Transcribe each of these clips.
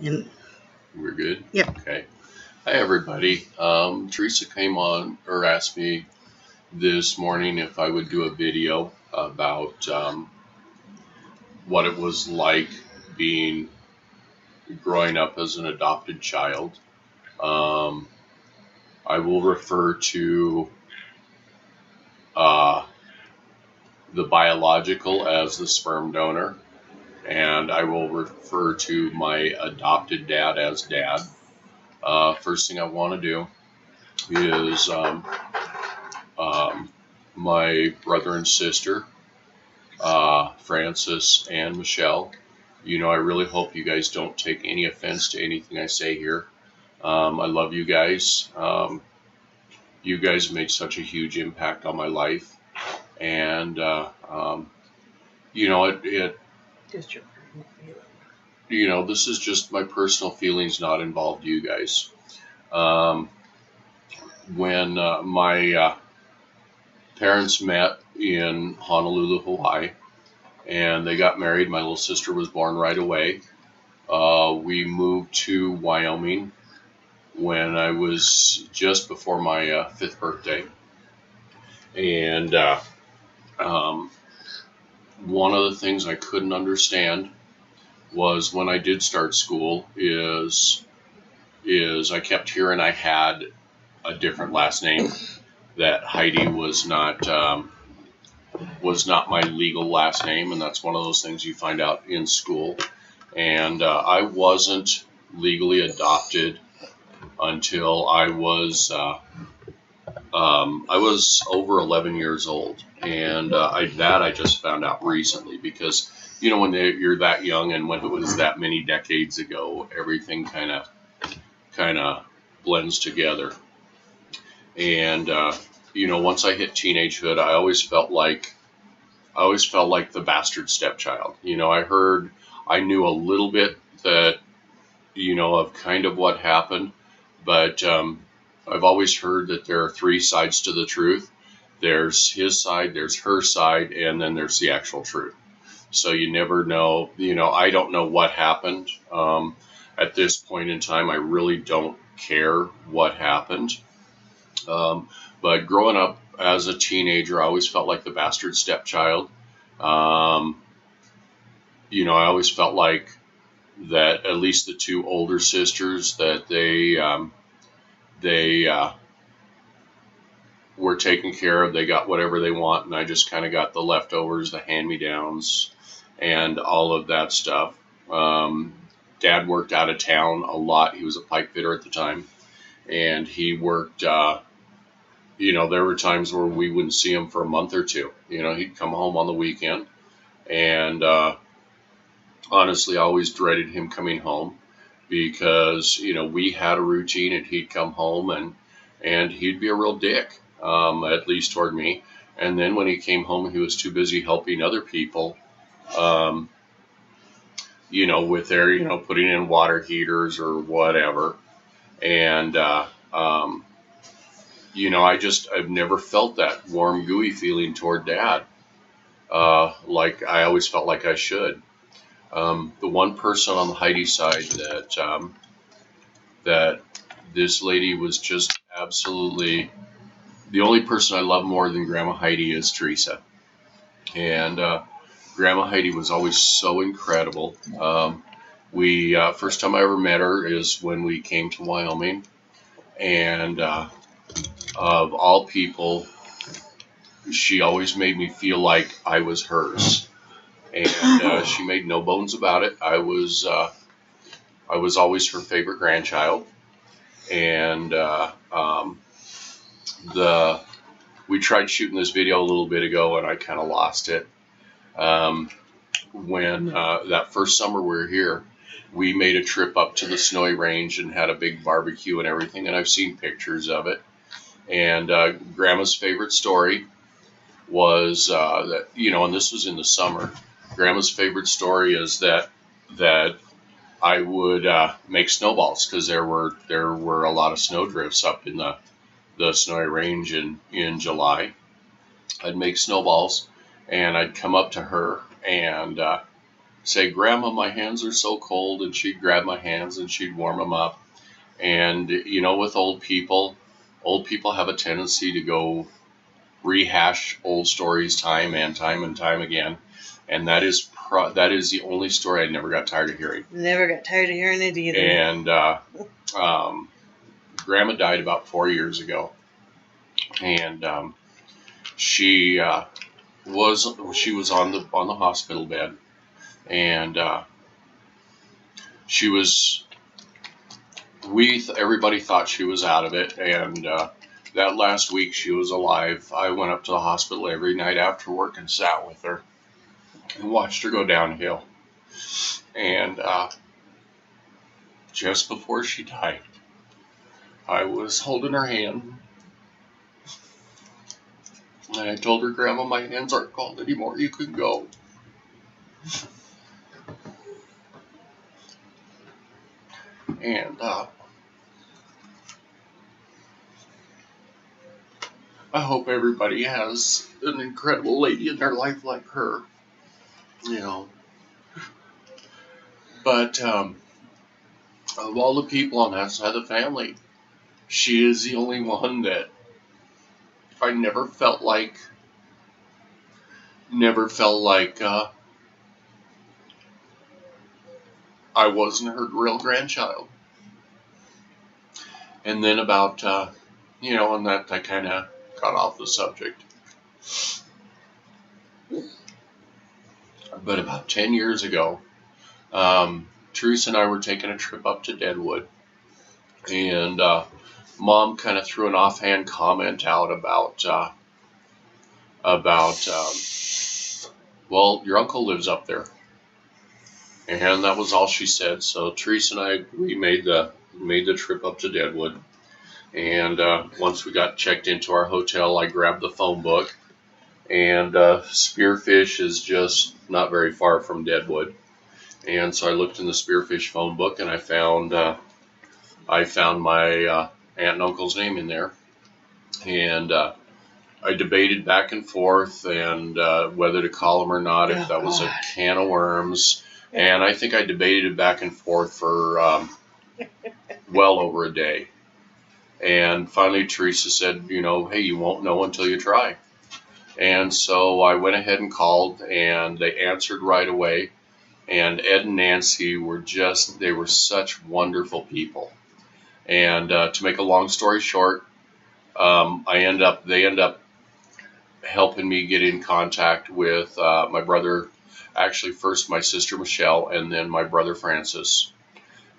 And We're good? yep. Okay. Hi, everybody. Teresa came on or asked me this morning if I would do a video about what it was like growing up as an adopted child. Um, I will refer to uh, the biological as the sperm donor, and I will refer to my adopted dad as dad. First thing I want to do is my brother and sister, Francis and Michelle. I really hope you guys don't take any offense to anything I say here. I love you guys. You guys made such a huge impact on my life, and this is just my personal feelings, not involved you guys. When my parents met in Honolulu, Hawaii, and they got married. My little sister was born right away. We moved to Wyoming when I was just before my 5th birthday. And one of the things I couldn't understand was when I did start school is I kept hearing I had a different last name, that Heidi was not my legal last name, and that's one of those things you find out in school. And I wasn't legally adopted until I was over 11 years old, and I just found out recently because when you're that young and when it was that many decades ago, everything kind of blends together. And once I hit teenagehood, I always felt like the bastard stepchild. I knew a little bit that of kind of what happened, but I've always heard that there are 3 sides to the truth. There's his side, there's her side, and then there's the actual truth. So you never know. I don't know what happened. At this point in time, I really don't care what happened. But growing up as a teenager, I always felt like the bastard stepchild. I always felt like that at least the 2 older sisters, that they were taken care of. They got whatever they want, and I just kind of got the leftovers, the hand-me-downs, and all of that stuff. Dad worked out of town a lot. He was a pipe fitter at the time, and he worked. There were times where we wouldn't see him for a month or 2. He'd come home on the weekend, and honestly, I always dreaded him coming home because, we had a routine, and he'd come home and he'd be a real dick, at least toward me. And then when he came home, he was too busy helping other people, with their, putting in water heaters or whatever. And, I've never felt that warm, gooey feeling toward Dad, like I always felt like I should. The one person on the Heidi side that this lady was just absolutely the only person I love more than Grandma Heidi is Teresa. And Grandma Heidi was always so incredible. We first time I ever met her is when we came to Wyoming, and of all people, she always made me feel like I was hers. And she made no bones about it. I was always her favorite grandchild, and we tried shooting this video a little bit ago, and I kind of lost it. When that first summer we were here, we made a trip up to the Snowy Range and had a big barbecue and everything, and I've seen pictures of it. And Grandma's favorite story was that, and this was in the summer. Grandma's favorite story is that I would make snowballs because there were a lot of snowdrifts up in the Snowy Range in July. I'd make snowballs, and I'd come up to her, and say, "Grandma, my hands are so cold," and she'd grab my hands and she'd warm them up. And with old people have a tendency to go rehash old stories time and time again, and that is the only story I never got tired of hearing. Never got tired of hearing it either. And Grandma died about 4 years ago, and she was on the hospital bed, and she was. Everybody thought she was out of it, and that last week she was alive. I went up to the hospital every night after work and sat with her and watched her go downhill. And just before she died, I was holding her hand, and I told her, "Grandma, my hands aren't cold anymore. You can go." And I hope everybody has an incredible lady in their life like her, But of all the people on that side of the family, she is the only one that I never felt like I wasn't her real grandchild. And then about, and that I kind of got off the subject. But about 10 years ago, Teresa and I were taking a trip up to Deadwood, and Mom kind of threw an offhand comment out about well, your uncle lives up there, and that was all she said. So Teresa and we made the trip up to Deadwood, and once we got checked into our hotel, I grabbed the phone book, and Spearfish is just not very far from Deadwood. And so I looked in the Spearfish phone book, and I found my aunt and uncle's name in there. And I debated back and forth and whether to call them or not, if that was a can of worms. And I think I debated back and forth for well over a day. And finally Teresa said, "Hey, you won't know until you try." And so I went ahead and called, and they answered right away. And Ed and Nancy they were such wonderful people. And to make a long story short, they end up helping me get in contact with my brother, actually first my sister Michelle, and then my brother Francis.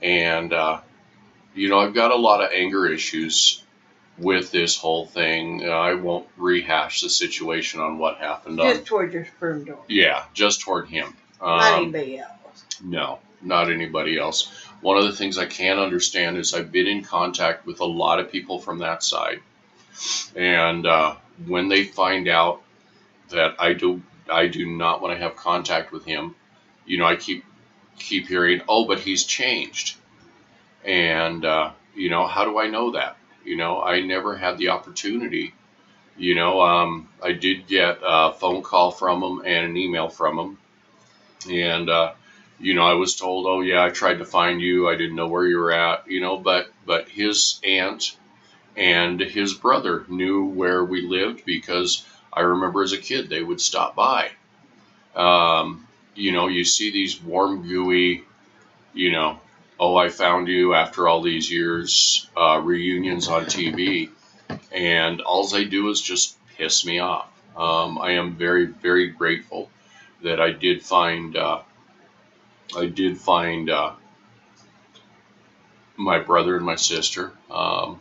And, I've got a lot of anger issues with this whole thing. I won't rehash the situation on what happened. Just toward your sperm donor. Yeah, just toward him. Not anybody else. No, not anybody else. One of the things I can understand is I've been in contact with a lot of people from that side. And when they find out that I do not want to have contact with him, I keep hearing, "Oh, but he's changed." And, how do I know that? I never had the opportunity. I did get a phone call from him and an email from him. And, I was told, "Oh, yeah, I tried to find you. I didn't know where you were at," but his aunt and his brother knew where we lived, because I remember as a kid, they would stop by. You see these warm, gooey, "Oh, I found you after all these years," reunions on TV, and all they do is just piss me off. I am very, very grateful that I did find my brother and my sister, and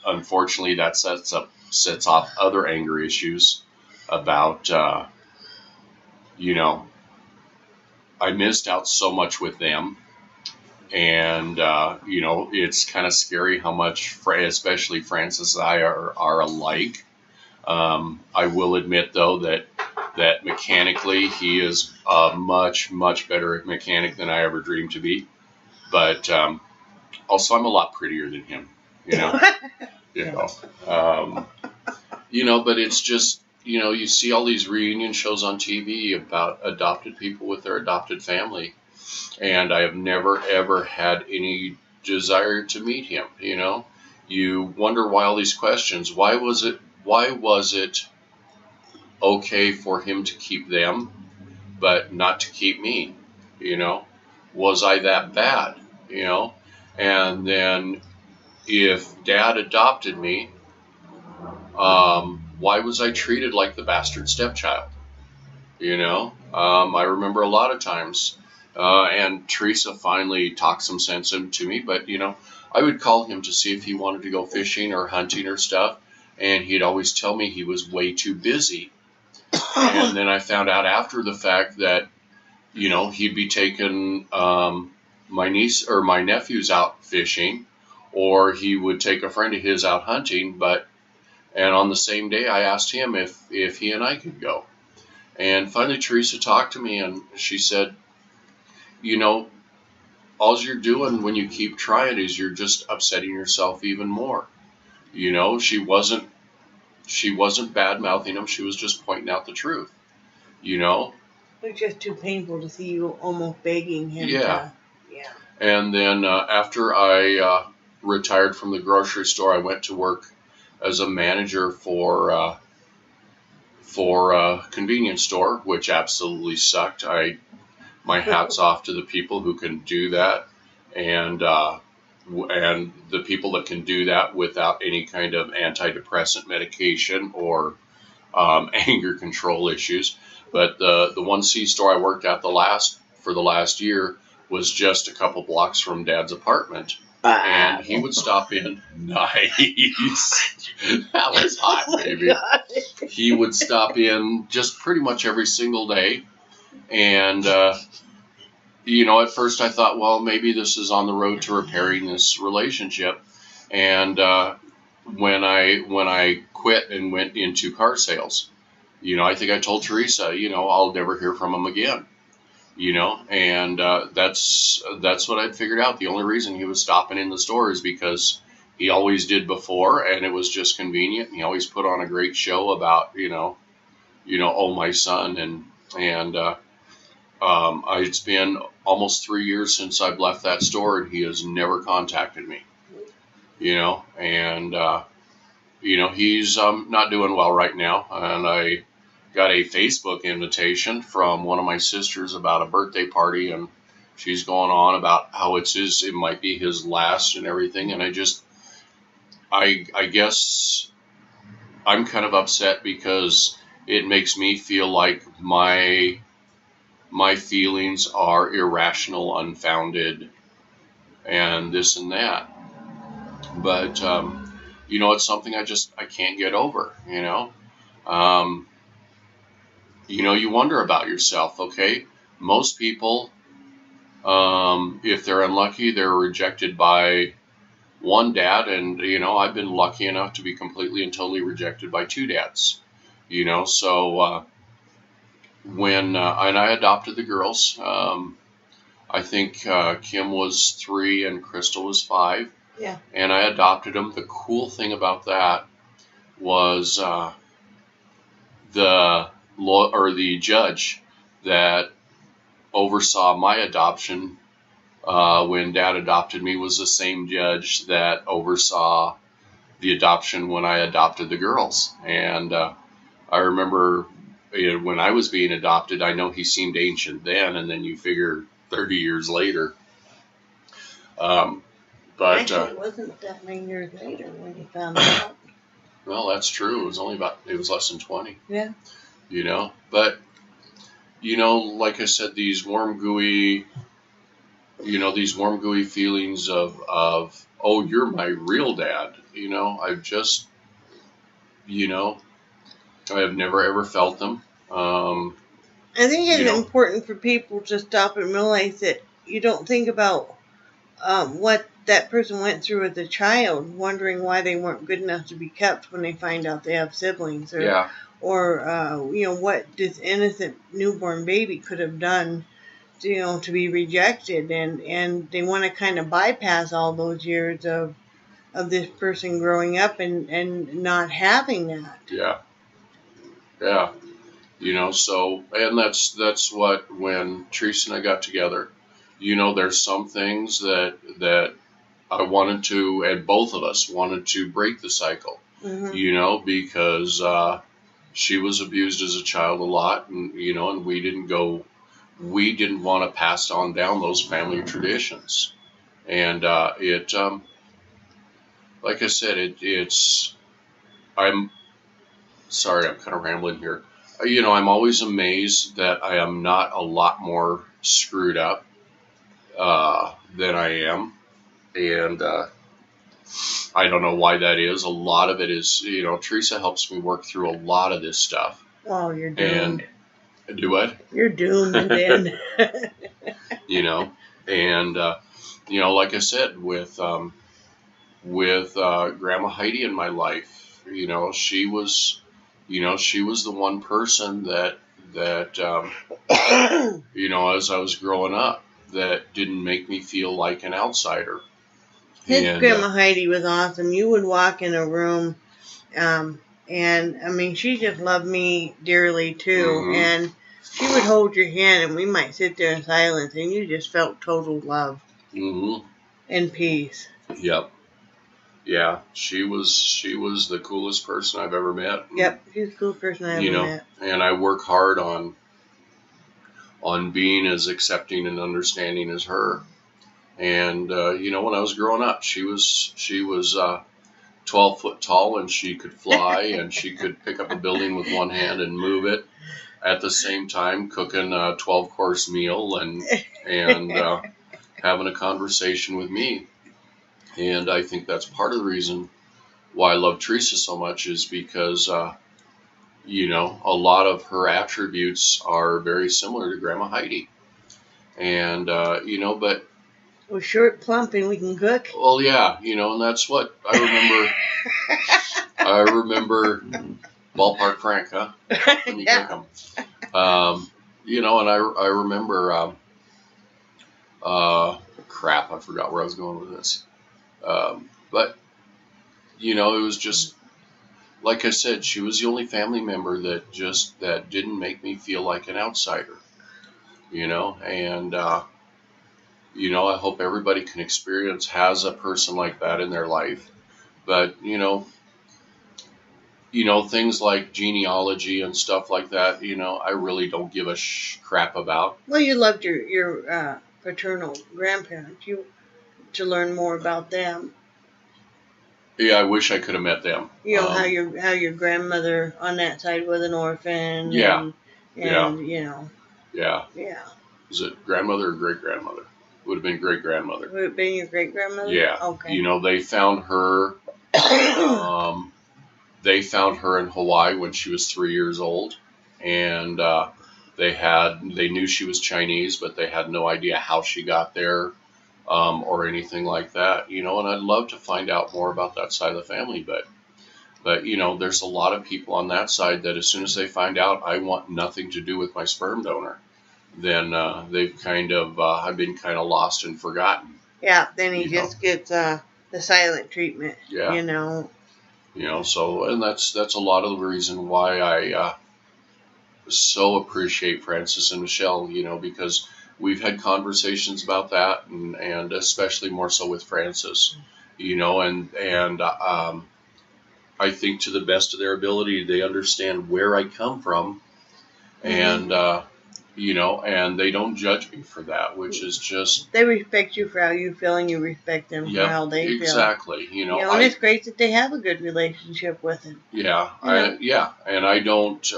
unfortunately that sets off other anger issues about, I missed out so much with them, and it's kind of scary how much, especially Francis and I are alike. I will admit though that mechanically he is a much, much better mechanic than I ever dreamed to be. But also I'm a lot prettier than him, But it's just, you see all these reunion shows on TV about adopted people with their adopted family, and I have never ever had any desire to meet him. You wonder why all these questions. Why was it okay for him to keep them, but not to keep me? Was I that bad? And then if Dad adopted me, why was I treated like the bastard stepchild? I remember a lot of times, and Teresa finally talked some sense into me, but I would call him to see if he wanted to go fishing or hunting or stuff, and he'd always tell me he was way too busy. And then I found out after the fact that, he'd be taking my niece or my nephews out fishing, or he would take a friend of his out hunting, and on the same day I asked him if he and I could go. And finally Teresa talked to me and she said, all you're doing when you keep trying is you're just upsetting yourself even more. She wasn't bad mouthing him. She was just pointing out the truth. It's just too painful to see you almost begging him. Yeah. Yeah. And then after I retired from the grocery store, I went to work as a manager for a convenience store, which absolutely sucked. My hat's off to the people who can do that, and the people that can do that without any kind of antidepressant medication or anger control issues. But the 1C store I worked at for the last year was just a couple blocks from Dad's apartment. And he would stop in. Nice. That was hot, baby. He would stop in just pretty much every single day. And, at first I thought, well, maybe this is on the road to repairing this relationship. And when I quit and went into car sales, I think I told Teresa, I'll never hear from him again. And that's what I'd figured out. The only reason he was stopping in the store is because he always did before, and it was just convenient. He always put on a great show about, oh, my son, and it's been almost 3 years since I've left that store, and he has never contacted me. And he's not doing well right now, and I got a Facebook invitation from one of my sisters about a birthday party, and she's going on about how it might be his last and everything. And I guess I'm kind of upset because it makes me feel like my feelings are irrational, unfounded, and this and that. But, it's something I can't get over, you wonder about yourself, okay? Most people, if they're unlucky, they're rejected by one dad, and, I've been lucky enough to be completely and totally rejected by two dads, so when and I adopted the girls, I think Kim was 3 and Crystal was 5. Yeah. And I adopted them. The cool thing about that was the judge that oversaw my adoption when Dad adopted me was the same judge that oversaw the adoption when I adopted the girls. And I remember when I was being adopted, I know he seemed ancient then, and then you figure 30 years later. But actually, it wasn't that many years later when you found out. Well, that's true. It was less than 20. Yeah. But, like I said, these warm, gooey feelings of, oh, you're my real dad. I've just, I have never ever felt them. I think it's important for people to stop and realize that you don't think about what that person went through as a child, wondering why they weren't good enough to be kept when they find out they have siblings, or what this innocent newborn baby could have done, to be rejected, and they want to kind of bypass all those years of this person growing up and not having that. Yeah. Yeah. So, and that's what, when Teresa and I got together, there's some things that I wanted to, and both of us wanted to break the cycle, because she was abused as a child a lot, and we didn't want to pass on down those family traditions, and like I said, I'm sorry, I'm kind of rambling here. I'm always amazed that I am not a lot more screwed up than I am, and I don't know why that is. A lot of it is, Teresa helps me work through a lot of this stuff. Oh, you're doomed. And do what? You're doomed then. And like I said, with Grandma Heidi in my life, she was the one person that as I was growing up, that didn't make me feel like an outsider. His Grandma Heidi was awesome. You would walk in a room, and I mean, she just loved me dearly too. And she would hold your hand, and we might sit there in silence, and you just felt total love and peace. Yep. Yeah, she was the coolest person I've ever met. Yep, she's the coolest person I've ever met. And I work hard on being as accepting and understanding as her. And when I was growing up, she was 12 foot tall, and she could fly, and she could pick up a building with one hand and move it at the same time, cooking a 12-course meal and having a conversation with me. And I think that's part of the reason why I love Teresa so much, is because, a lot of her attributes are very similar to Grandma Heidi. And, but... We're short, plump, and we can cook. Well, yeah, and that's what I remember. I remember Ballpark Frank, huh? When you cook them. And I remember, crap, I forgot where I was going with this. But, it was just, like I said, she was the only family member that didn't make me feel like an outsider, and, I hope everybody has a person like that in their life. But, things like genealogy and stuff like that, I really don't give a crap about. Well, you loved your paternal grandparents. To learn more about them. Yeah, I wish I could have met them. How your grandmother on that side was an orphan. Yeah. And Yeah. Yeah. Was it grandmother or great grandmother? Would have been great grandmother. Would it have been your great grandmother? Yeah. Okay. They found her. They found her in Hawaii when she was 3 years old, and they knew she was Chinese, but they had no idea how she got there, or anything like that. And I'd love to find out more about that side of the family, but there's a lot of people on that side that as soon as they find out I want nothing to do with my sperm donor, then they've I've been kind of lost and forgotten. Yeah, then he just gets the silent treatment. Yeah. So, and that's a lot of the reason why I so appreciate Francis and Michelle, because we've had conversations about that, and especially more so with Francis, and I think to the best of their ability, they understand where I come from, and, and they don't judge me for that, which is just... They respect you for how you feel, and you respect them for how they feel. Exactly. And it's great that they have a good relationship with him. Yeah. And I don't,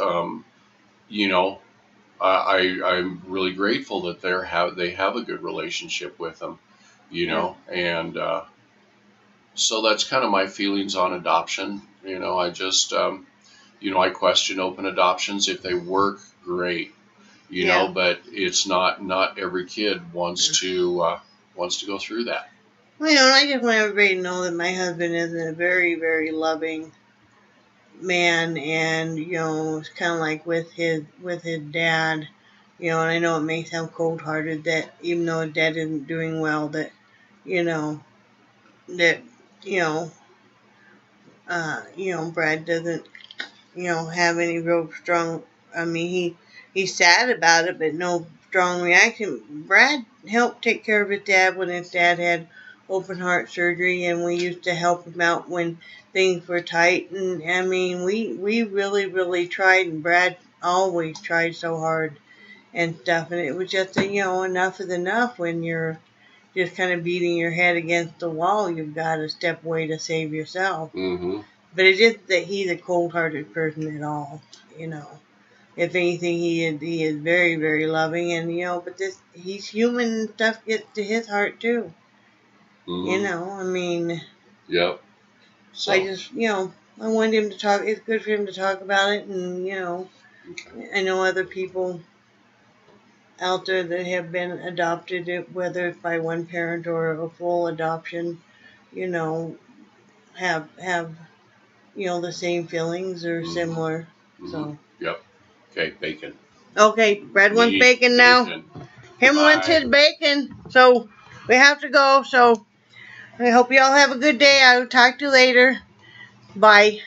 I'm really grateful that they have a good relationship with him, and so that's kind of my feelings on adoption. I just, I question open adoptions. If they work, great, but it's not every kid wants to go through that. Well, I just want everybody to know that my husband is a very, very loving man, and it's kind of like with his dad, and I know it may sound cold-hearted that even though his dad isn't doing well, that Brad doesn't have any real strong. I mean, he's sad about it, but no strong reaction. Brad helped take care of his dad when his dad had open heart surgery, and we used to help him out when things were tight. And I mean, we really really tried, and Brad always tried so hard and stuff. And it was just enough is enough when you're just kind of beating your head against the wall. You've got to step away to save yourself. Mm-hmm. But it isn't that he's a cold-hearted person at all. If anything, he is very, very loving, and but he's human and stuff gets to his heart too. Mm-hmm. I mean, yep. So I just, I wanted him to talk. It's good for him to talk about it, and okay. I know other people out there that have been adopted, whether it's by one parent or a full adoption, have the same feelings or Mm-hmm. similar. Mm-hmm. So. Yep. Okay, bacon. Okay, Brad wants bacon now. Him wants his bacon, so we have to go. So I hope you all have a good day. I will talk to you later. Bye.